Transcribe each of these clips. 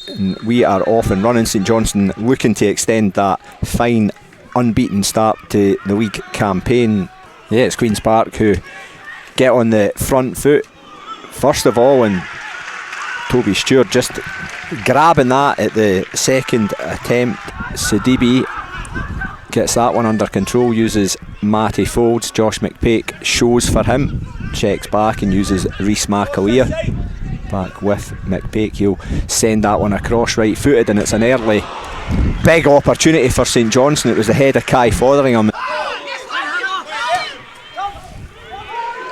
And we are off and running. St Johnstone looking to extend that fine unbeaten start to the league campaign. Yeah, it's Queen's Park who get on the front foot first of all, and Toby Stewart just grabbing that at the second attempt. Sidibe gets that one under control, uses Matty Folds. Josh McPake shows for him, checks back and uses Rhys McAleer. Back with McPake, he'll send that one across right footed, and it's an early big opportunity for St Johnstone. It was the head of Kai Fotheringham.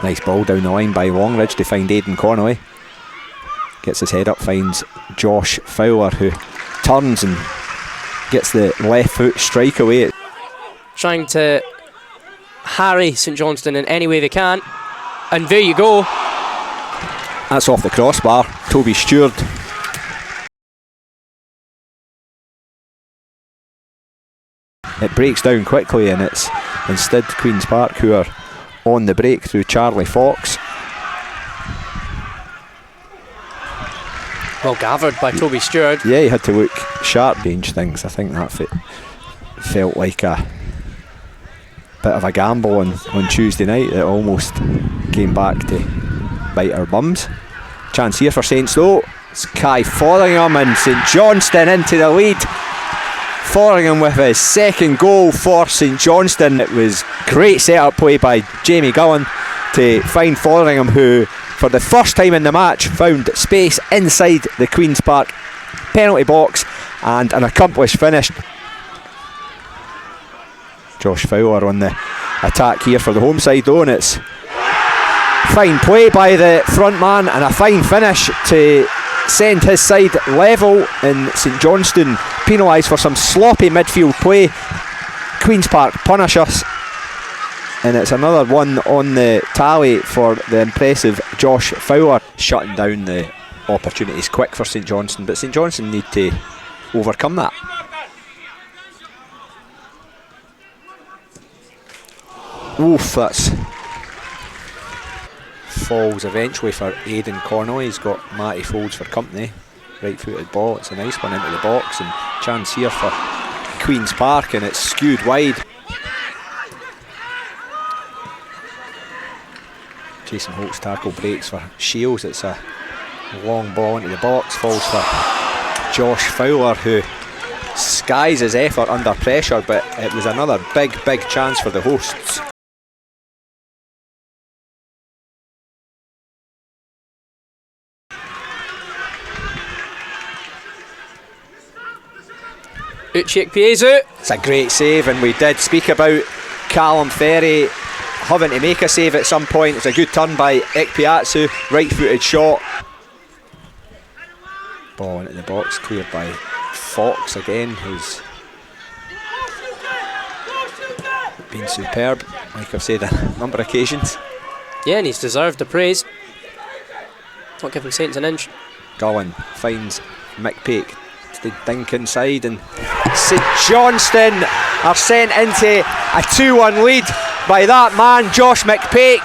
Nice ball down the line by Longridge to find Aidan Connolly. Gets his head up, finds Josh Fowler, who turns and gets the left foot strike away. Trying to harry St Johnstone in any way they can, and there you go. That's off the crossbar. Toby Stewart. It breaks down quickly, and it's instead Queen's Park who are on the break through Charlie Fox. Well gathered by Toby Stewart. Yeah, he had to look sharp. Change things. I think that felt like a bit of a gamble on Tuesday night. It almost came back to bite our bums. Chance here for Saints though. It's Kai Fotheringham, and St Johnstone into the lead. Fotheringham with his second goal for St Johnstone. It was great set-up play by Jamie Gullen to find Fotheringham, who for the first time in the match found space inside the Queen's Park penalty box, and an accomplished finish. Josh Fowler on the attack here for the home side though, and it's fine play by the front man and a fine finish to send his side level, and St Johnstone penalised for some sloppy midfield play. Queen's Park punish us, and it's another one on the tally for the impressive Josh Fowler, shutting down the opportunities quick for St Johnstone, but St Johnstone need to overcome that. Oof, that's falls eventually for Aidan Connolly. He's got Matty Folds for company. Right footed ball, it's a nice one into the box, and chance here for Queen's Park, and it's skewed wide. Jason Holt's tackle breaks for Shields. It's a long ball into the box, falls for Josh Fowler, who skies his effort under pressure, but it was another big chance for the hosts. Uche Ikpeazu. It's a great save, and we did speak about Callum Ferry having to make a save at some point. It's a good turn by Ikpeazu, right footed shot. Ball into the box, cleared by Fox again, who's been superb, like I've said a number of occasions. Yeah, and he's deserved the praise. Not giving Saints an inch. Gullen finds McPake to dink inside, and St Johnstone are sent into a 2-1 lead by that man, Josh McPake.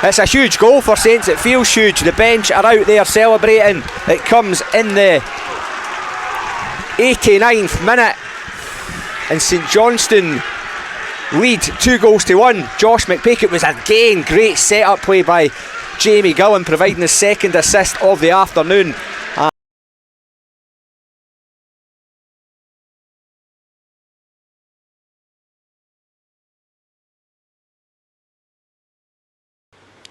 It's a huge goal for Saints, it feels huge. The bench are out there celebrating. It comes in the 89th minute, and St Johnstone lead 2-1. Josh McPake, it was again great set-up play by Jamie Gullen, providing the second assist of the afternoon.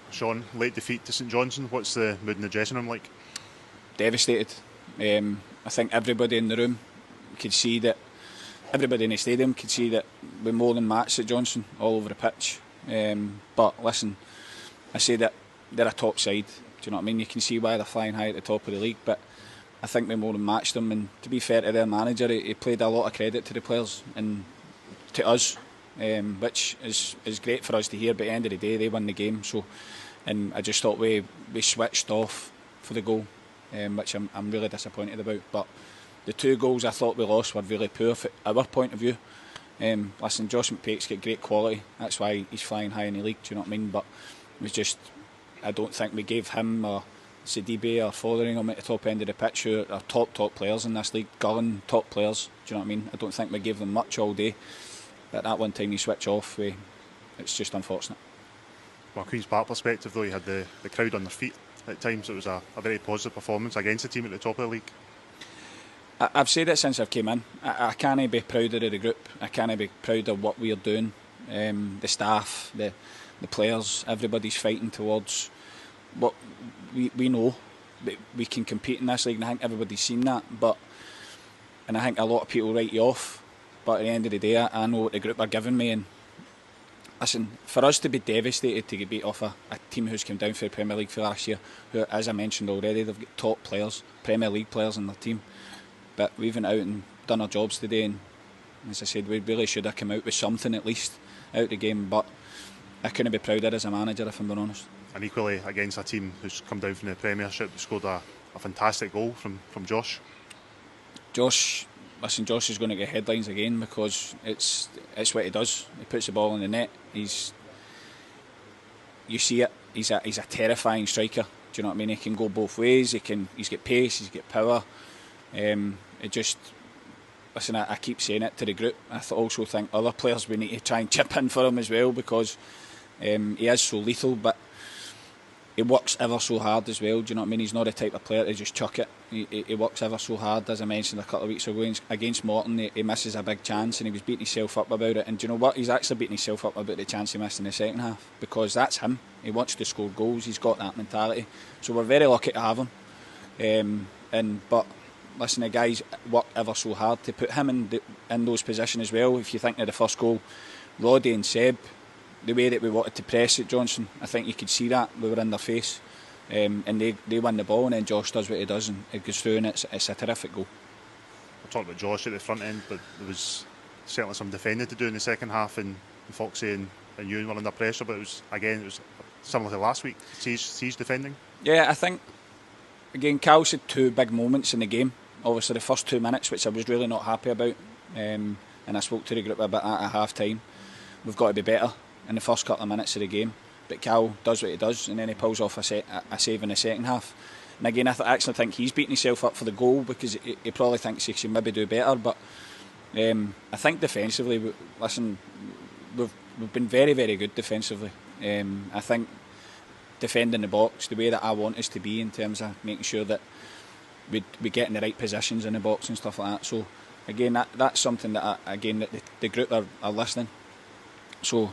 Sean, late defeat to St Johnstone. What's the mood in the dressing room like? Devastated. I think everybody in the room could see that, everybody in the stadium could see that we more than matched at Johnstone all over the pitch. But listen, I say that they're a top side. Do you know what I mean? You can see why they're flying high at the top of the league, but I think we more than matched them. And to be fair to their manager, he played a lot of credit to the players and to us, which is great for us to hear. But at the end of the day, they won the game. So. And I just thought we switched off for the goal, which I'm really disappointed about. But the 2 goals I thought we lost were really poor from our point of view. Listen, Josh McPake's got great quality. That's why he's flying high in the league. Do you know what I mean? But it was just, I don't think we gave him or Sidibe or Fotheringham at the top end of the pitch, who are top players in this league. Gullen, top players. Do you know what I mean? I don't think we gave them much all day. But that one time you switch off, it's just unfortunate. From a Queen's Park perspective, though, you had the crowd on their feet at times. It was a very positive performance against a team at the top of the league. I've said it since I've came in. I can't be prouder of the group. I can't be proud of what we're doing. The staff, the players, everybody's fighting towards what we know that we can compete in this league, and I think everybody's seen that. And I think a lot of people write you off, but at the end of the day, I know what the group are giving me. And listen, for us to be devastated to get beat off a team who's come down for the Premier League for last year, who, as I mentioned already, they've got top players, Premier League players in their team. But we've went out and done our jobs today, and as I said, we really should have come out with something at least out of the game. But I couldn't be prouder as a manager, if I'm being honest. And equally against a team who's come down from the Premiership, they scored a fantastic goal from Josh. Josh is going to get headlines again because it's what he does. He puts the ball in the net. You see it. He's a terrifying striker. Do you know what I mean? He can go both ways. He's got pace. He's got power. I keep saying it to the group. I also think other players, we need to try and chip in for him as well, because he is so lethal, but he works ever so hard as well. Do you know what I mean? He's not the type of player to just chuck it. He works ever so hard. As I mentioned a couple of weeks ago against Morton, he misses a big chance and he was beating himself up about it. And do you know what? He's actually beating himself up about the chance he missed in the second half, because that's him. He wants to score goals. He's got that mentality. So we're very lucky to have him. But listen, the guys work ever so hard to put him in those positions as well. If you think of the first goal, Roddy and Seb, the way that we wanted to press at Johnson, I think you could see that. We were in their face, and they win the ball, and then Josh does what he does and it goes through, and it's a terrific goal. I talked about Josh at the front end, but there was certainly some defending to do in the second half, and Foxy and Ewan were under pressure, but it was similar to last week. He's defending. Yeah, I think again Cal's had two big moments in the game. Obviously the first 2 minutes, which I was really not happy about, and I spoke to the group a bit at half time. We've got to be better in the first couple of minutes of the game, but Cal does what he does, and then he pulls off a save in the second half. And again, I actually think he's beating himself up for the goal, because he probably thinks he should maybe do better. But I think defensively, we've been very, very good defensively. I think defending the box the way that I want us to be, in terms of making sure that we get in the right positions in the box and stuff like that. So again, that's something that the group are listening. So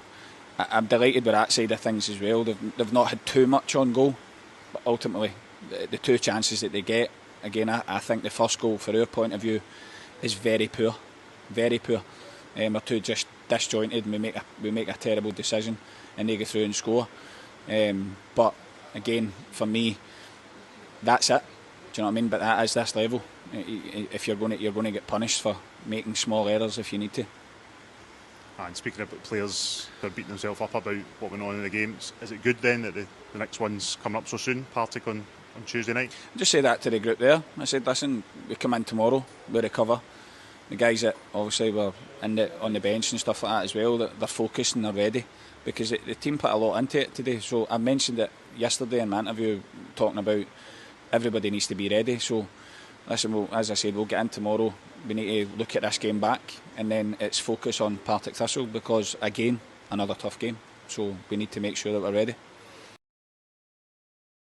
I'm delighted with that side of things as well. They've not had too much on goal, but ultimately the two chances that they get, again, I think the first goal, for our point of view, is very poor, very poor. We're too just disjointed, and we make a terrible decision, and they go through and score. But again, for me, that's it. Do you know what I mean? But that is this level. If you're going to get punished for making small errors if you need to. And speaking about players who are beating themselves up about what went on in the games, is it good then that the next one's coming up so soon, Partick on Tuesday night? I just say that to the group there. I said, listen, we come in tomorrow, we recover. The guys that obviously were on the bench and stuff like that as well, they're focused and they're ready, because the team put a lot into it today. So I mentioned it yesterday in my interview, talking about everybody needs to be ready. So listen, as I said, we'll get in tomorrow. We need to look at this game back, and then it's focus on Partick Thistle, because again, another tough game. So we need to make sure that we're ready.